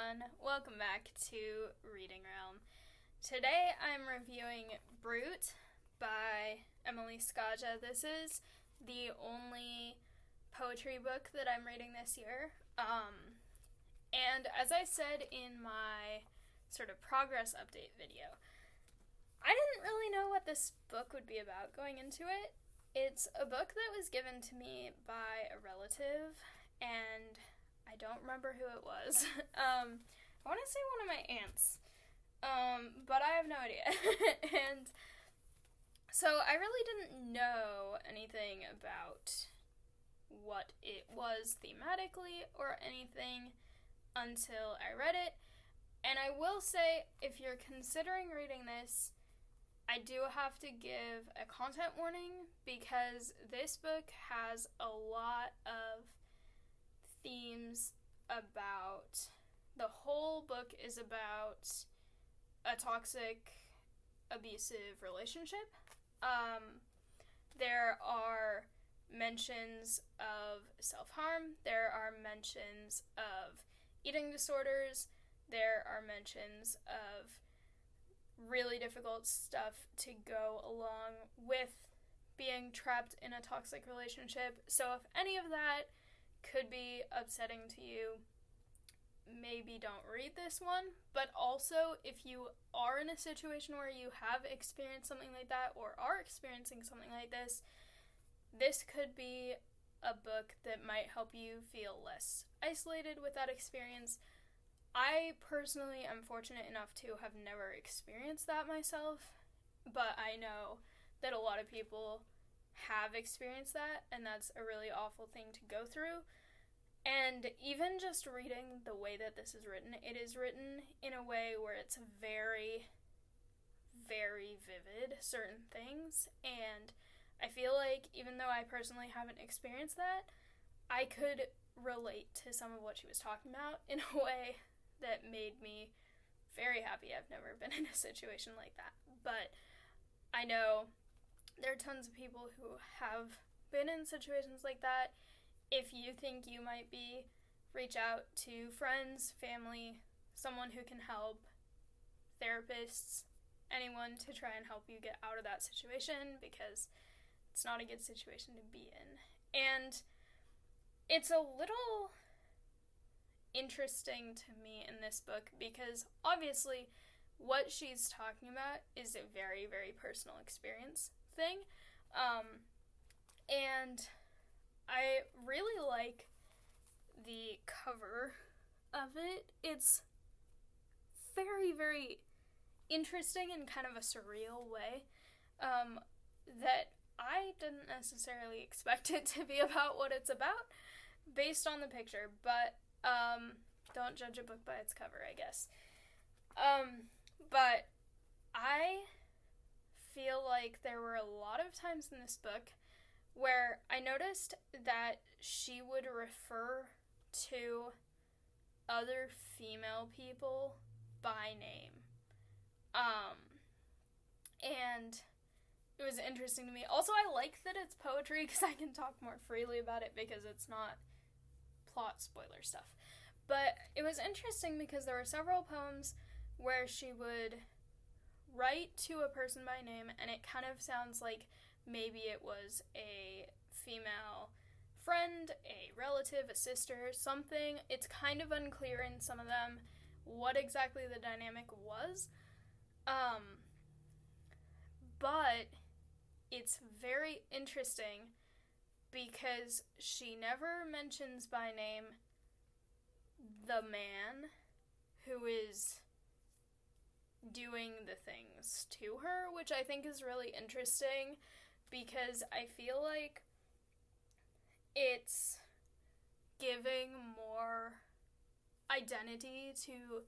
everyone, welcome back to Reading Realm. Today I'm reviewing Brute by Emily Skaja. This is the only poetry book that I'm reading this year. And as I said in my sort of progress update video, I didn't really know what this book would be about going into it. It's a book that was given to me by a relative, and I don't remember who it was. I want to say one of my aunts, but I have no idea. And so I really didn't know anything about what it was thematically or anything until I read it. And I will say, if you're considering reading this, I do have to give a content warning because this book has a lot of themes about, the whole book is about a toxic, abusive relationship. There are mentions of self-harm, there are mentions of eating disorders, there are mentions of really difficult stuff to go along with being trapped in a toxic relationship. So if any of that could be upsetting to you, maybe don't read this one. But also, if you are in a situation where you have experienced something like that or are experiencing something like this could be a book that might help you feel less isolated with that experience. I personally am fortunate enough to have never experienced that myself, but I know that a lot of people have experienced that, and that's a really awful thing to go through. And even just reading the way that this is written, it is written in a way where it's very, very vivid, certain things, and I feel like even though I personally haven't experienced that, I could relate to some of what she was talking about in a way that made me very happy. I've never been in a situation like that, but I know there are tons of people who have been in situations like that. If you think you might be, reach out to friends, family, someone who can help, therapists, anyone to try and help you get out of that situation, because it's not a good situation to be in. And it's a little interesting to me in this book because obviously what she's talking about is a very, very personal experience thing. And I really like the cover of it. It's very, very interesting in kind of a surreal way that I didn't necessarily expect it to be about what it's about based on the picture, but don't judge a book by its cover, I guess. But I feel like there were a lot of times in this book where I noticed that she would refer to other female people by name. And it was interesting to me. Also, I like that it's poetry because I can talk more freely about it because it's not plot spoiler stuff. But it was interesting because there were several poems where she would write to a person by name, and it kind of sounds like maybe it was a female friend, a relative, a sister, something. It's kind of unclear in some of them what exactly the dynamic was. But it's very interesting because she never mentions by name the man who is doing the things to her, which I think is really interesting because I feel like it's giving more identity to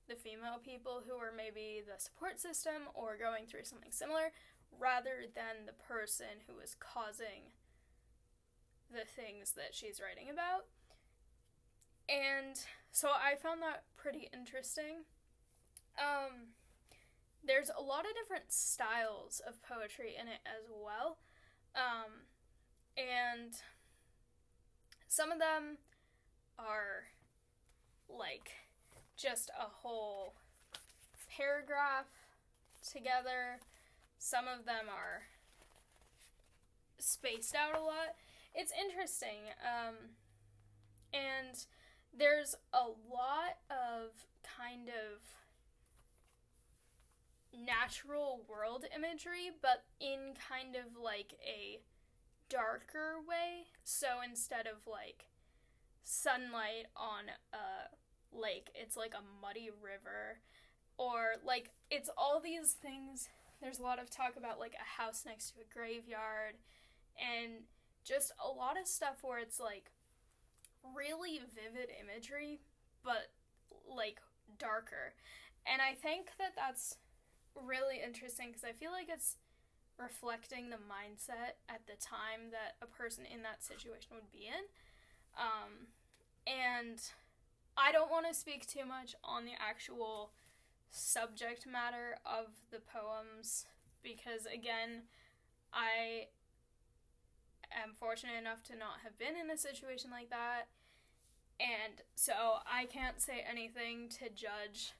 the female people who are maybe the support system or going through something similar, rather than the person who is causing the things that she's writing about. And so I found that pretty interesting. There's a lot of different styles of poetry in it as well. And some of them are like just a whole paragraph together. Some of them are spaced out a lot. It's interesting. And there's a lot of kind of natural world imagery, but in kind of like a darker way. So instead of like sunlight on a lake, it's like a muddy river, or like it's all these things. There's a lot of talk about like a house next to a graveyard, and just a lot of stuff where it's like really vivid imagery, but like darker. And I think that that's really interesting because I feel like it's reflecting the mindset at the time that a person in that situation would be in. And I don't want to speak too much on the actual subject matter of the poems because, again, I am fortunate enough to not have been in a situation like that, and so I can't say anything to judge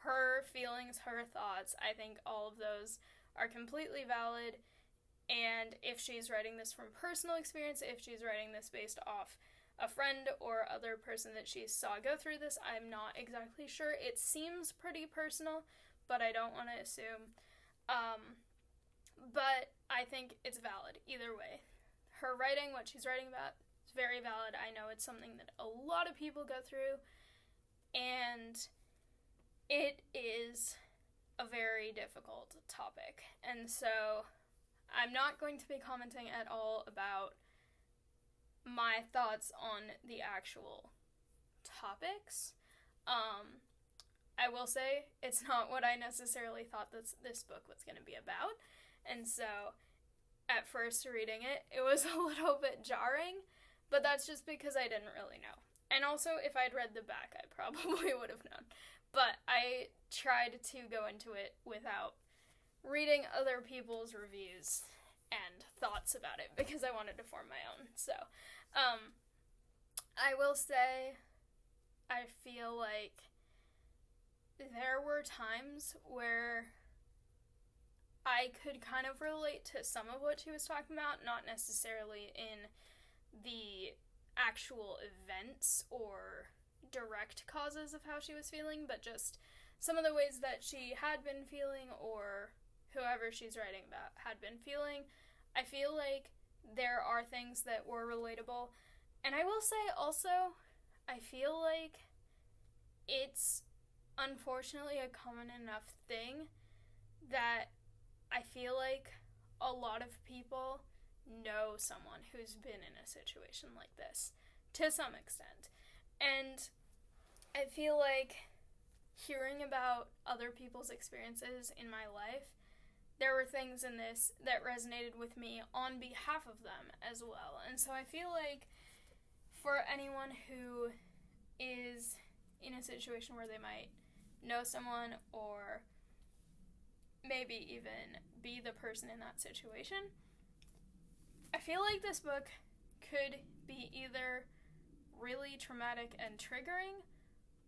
her feelings, her thoughts. I think all of those are completely valid, and if she's writing this from personal experience, if she's writing this based off a friend or other person that she saw go through this, I'm not exactly sure. It seems pretty personal, but I don't want to assume. But I think it's valid either way. Her writing, what she's writing about, is very valid. I know it's something that a lot of people go through, and it is a very difficult topic. And so I'm not going to be commenting at all about my thoughts on the actual topics. I will say it's not what I necessarily thought this book was going to be about. And so at first reading it, it was a little bit jarring, but that's just because I didn't really know. And also, if I'd read the back, I probably would have known. But I tried to go into it without reading other people's reviews and thoughts about it because I wanted to form my own. So, I will say I feel like there were times where I could kind of relate to some of what she was talking about, not necessarily in the actual events or direct causes of how she was feeling, but just some of the ways that she had been feeling, or whoever she's writing about had been feeling. I feel like there are things that were relatable, and I will say also, I feel like it's unfortunately a common enough thing that I feel like a lot of people know someone who's been in a situation like this, to some extent. And I feel like hearing about other people's experiences in my life, there were things in this that resonated with me on behalf of them as well. And so I feel like for anyone who is in a situation where they might know someone or maybe even be the person in that situation, I feel like this book could be either really traumatic and triggering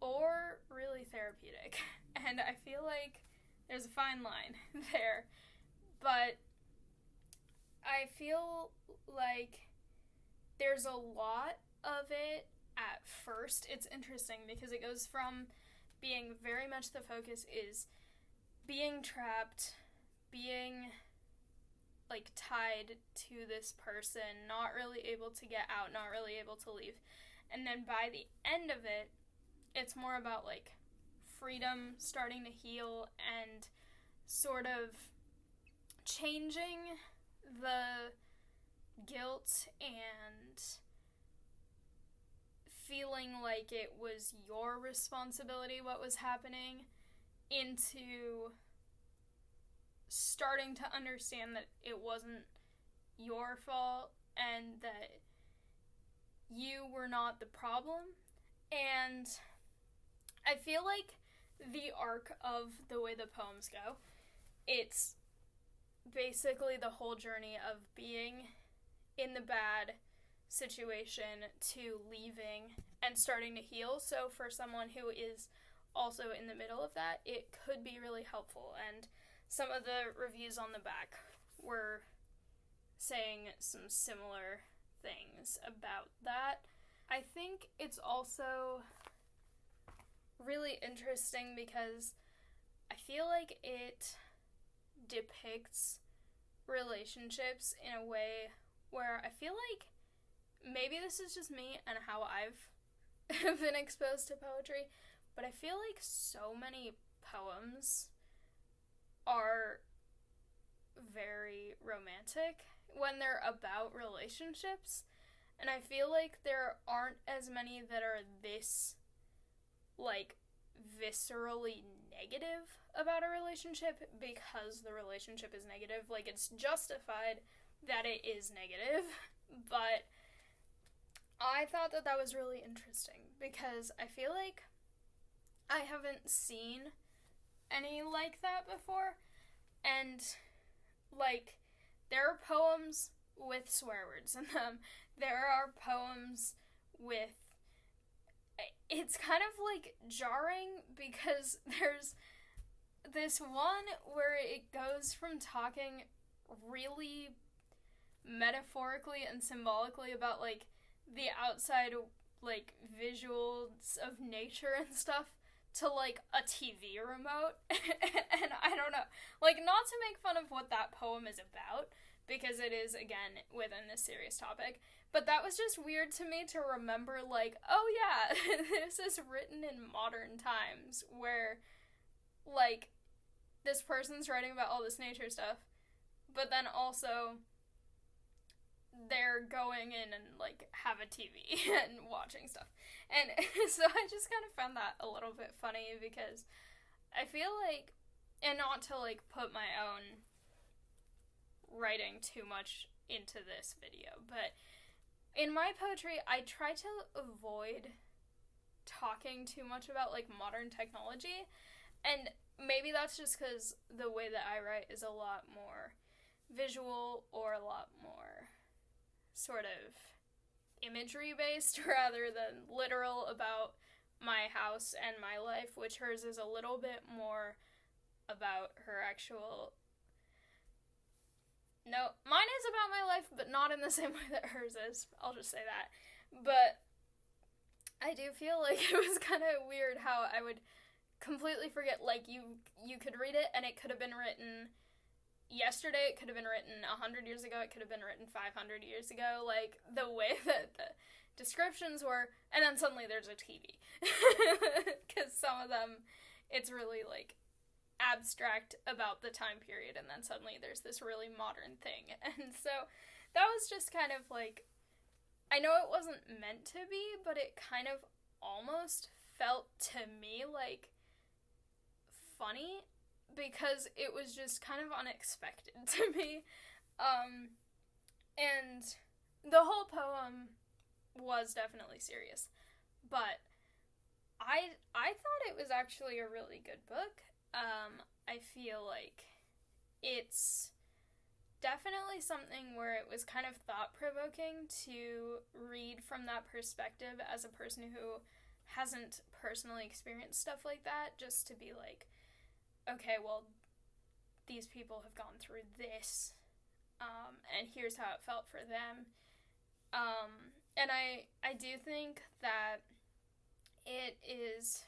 or really therapeutic. And I feel like there's a fine line there. But I feel like there's a lot of it at first. It's interesting because it goes from being very much the focus is being trapped, being like tied to this person, not really able to get out, not really able to leave. And then by the end of it, it's more about like freedom, starting to heal, and sort of changing the guilt and feeling like it was your responsibility what was happening into starting to understand that it wasn't your fault and that you were not the problem. And I feel like the arc of the way the poems go, it's basically the whole journey of being in the bad situation to leaving and starting to heal. So for someone who is also in the middle of that, it could be really helpful. And some of the reviews on the back were saying some similar things about that. I think it's also really interesting because I feel like it depicts relationships in a way where I feel like maybe this is just me and how I've been exposed to poetry, but I feel like so many poems are very romantic when they're about relationships, and I feel like there aren't as many that are this, like, viscerally negative about a relationship because the relationship is negative. Like, it's justified that it is negative, but I thought that that was really interesting because I feel like I haven't seen any like that before, and, like, there are poems with swear words in them. There are poems with... It's kind of, like, jarring because there's this one where it goes from talking really metaphorically and symbolically about, like, the outside, like, visuals of nature and stuff to, like, a TV remote. And I don't know. Like, not to make fun of what that poem is about, because it is, again, within this serious topic, but that was just weird to me to remember, like, oh yeah, this is written in modern times, where, like, this person's writing about all this nature stuff, but then also they're going in and, like, have a TV and watching stuff. And so I just kind of found that a little bit funny because I feel like, and not to, like, put my own writing too much into this video, but in my poetry, I try to avoid talking too much about, like, modern technology, and maybe that's just because the way that I write is a lot more visual or a lot more sort of imagery-based rather than literal about my house and my life, which hers is a little bit more about her actual... No, mine is about my life, but not in the same way that hers is. I'll just say that. But I do feel like it was kind of weird how I would completely forget, like, you could read it and it could have been written yesterday, it could have been written 100 years ago, it could have been written 500 years ago, like, the way that the descriptions were, and then suddenly there's a TV. Because some of them, it's really, like, abstract about the time period, and then suddenly there's this really modern thing. And so that was just kind of like, I know it wasn't meant to be, but it kind of almost felt to me like funny because it was just kind of unexpected to me. And the whole poem was definitely serious, but I thought it was actually a really good book. I feel like it's definitely something where it was kind of thought-provoking to read from that perspective as a person who hasn't personally experienced stuff like that, just to be like, okay, well, these people have gone through this, and here's how it felt for them. And I do think that it is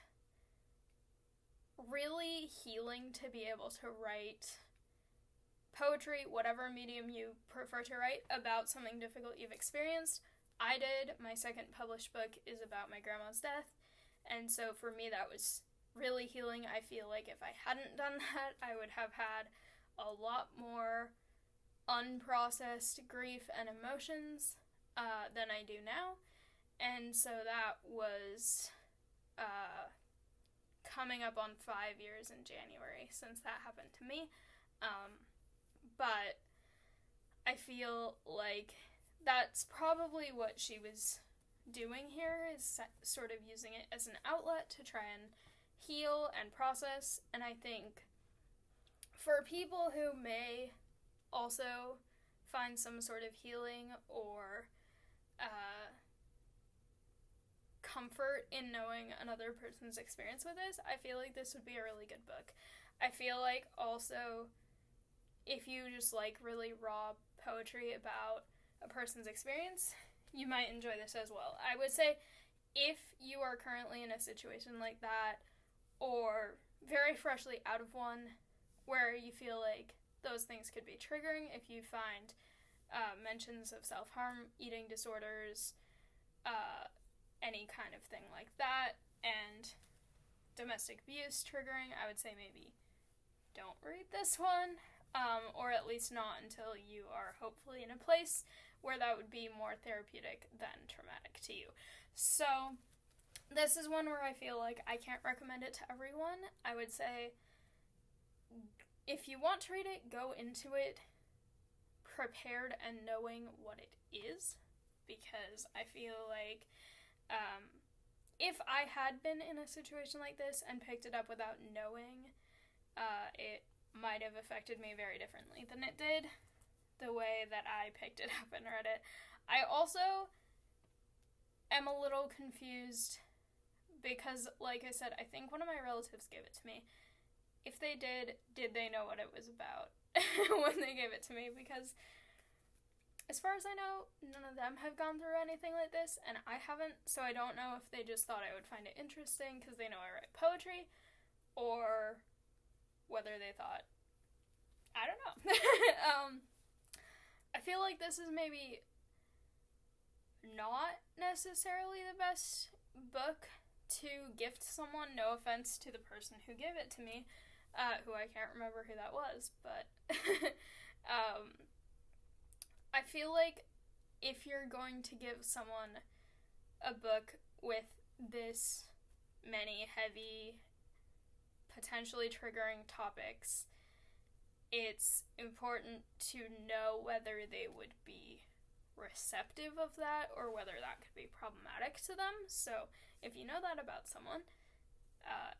really healing to be able to write poetry, whatever medium you prefer to write, about something difficult you've experienced. I did. My second published book is about my grandma's death, and so for me that was really healing. I feel like if I hadn't done that, I would have had a lot more unprocessed grief and emotions than I do now, and so that was coming up on 5 years in January since that happened to me. But I feel like that's probably what she was doing here, is sort of using it as an outlet to try and heal and process. And I think for people who may also find some sort of healing or comfort in knowing another person's experience with this, I feel like this would be a really good book. I feel like also, if you just like really raw poetry about a person's experience, you might enjoy this as well. I would say if you are currently in a situation like that, or very freshly out of one, where you feel like those things could be triggering, if you find mentions of self-harm, eating disorders, any kind of thing like that, and domestic abuse triggering, I would say maybe don't read this one, or at least not until you are hopefully in a place where that would be more therapeutic than traumatic to you. So this is one where I feel like I can't recommend it to everyone. I would say if you want to read it, go into it prepared and knowing what it is, because I feel like if I had been in a situation like this and picked it up without knowing, it might have affected me very differently than it did the way that I picked it up and read it. I also am a little confused because, like I said, I think one of my relatives gave it to me. If they did they know what it was about when they gave it to me? Because as far as I know, none of them have gone through anything like this, and I haven't, so I don't know if they just thought I would find it interesting because they know I write poetry, or whether they thought, I don't know. I feel like this is maybe not necessarily the best book to gift someone. No offense to the person who gave it to me, who I can't remember who that was, but I feel like if you're going to give someone a book with this many heavy, potentially triggering topics, it's important to know whether they would be receptive of that or whether that could be problematic to them. So if you know that about someone,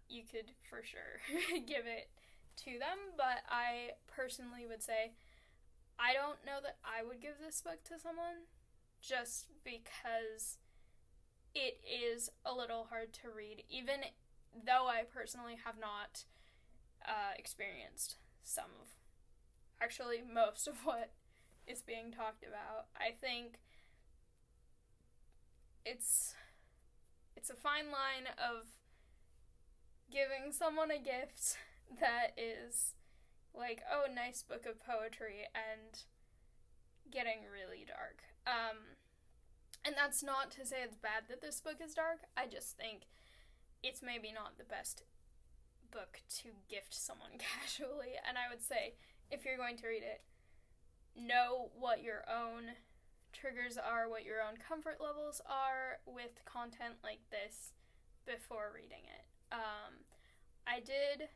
you could for sure give it to them. But I personally would say I don't know that I would give this book to someone, just because it is a little hard to read, even though I personally have not experienced most of what is being talked about. I think it's a fine line of giving someone a gift that is like, oh, nice book of poetry, and getting really dark. And that's not to say it's bad that this book is dark. I just think it's maybe not the best book to gift someone casually. And I would say, if you're going to read it, know what your own triggers are, what your own comfort levels are with content like this before reading it. I did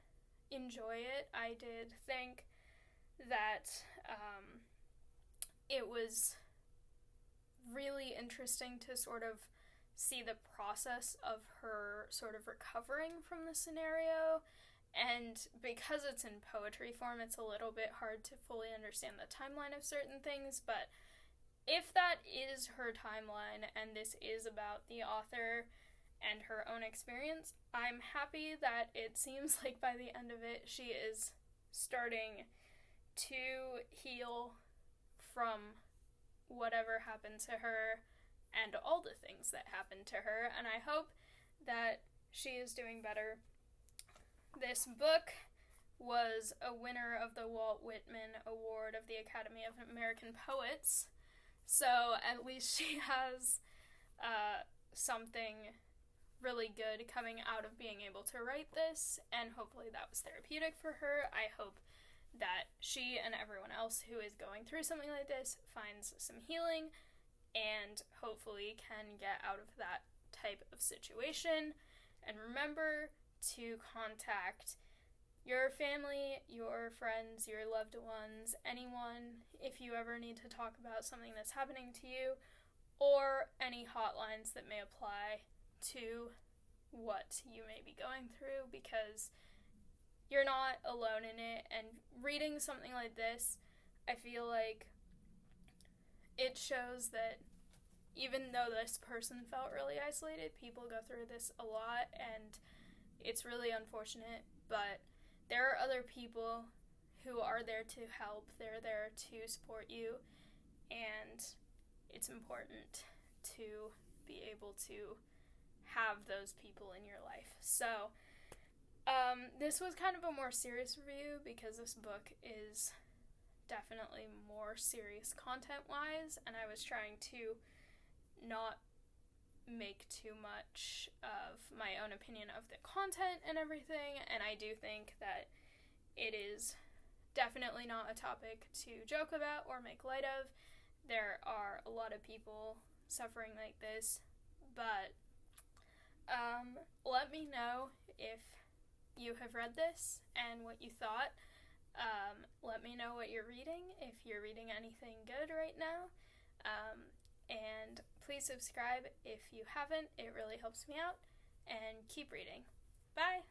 enjoy it. I did think that it was really interesting to sort of see the process of her sort of recovering from the scenario, and because it's in poetry form, it's a little bit hard to fully understand the timeline of certain things, but if that is her timeline and this is about the author and her own experience, I'm happy that it seems like by the end of it she is starting to heal from whatever happened to her and all the things that happened to her, and I hope that she is doing better. This book was a winner of the Walt Whitman Award of the Academy of American Poets, so at least she has something really good coming out of being able to write this, and hopefully that was therapeutic for her. I hope that she and everyone else who is going through something like this finds some healing and hopefully can get out of that type of situation. And remember to contact your family, your friends, your loved ones, anyone, if you ever need to talk about something that's happening to you, or any hotlines that may apply to what you may be going through, because you're not alone in it. And reading something like this, I feel like it shows that even though this person felt really isolated, people go through this a lot, and it's really unfortunate, but there are other people who are there to help. They're there to support you, and it's important to be able to have those people in your life. So, this was kind of a more serious review because this book is definitely more serious content-wise, and I was trying to not make too much of my own opinion of the content and everything, and I do think that it is definitely not a topic to joke about or make light of. There are a lot of people suffering like this, but let me know if you have read this and what you thought. Let me know what you're reading, if you're reading anything good right now, and please subscribe if you haven't. It really helps me out, and keep reading. Bye!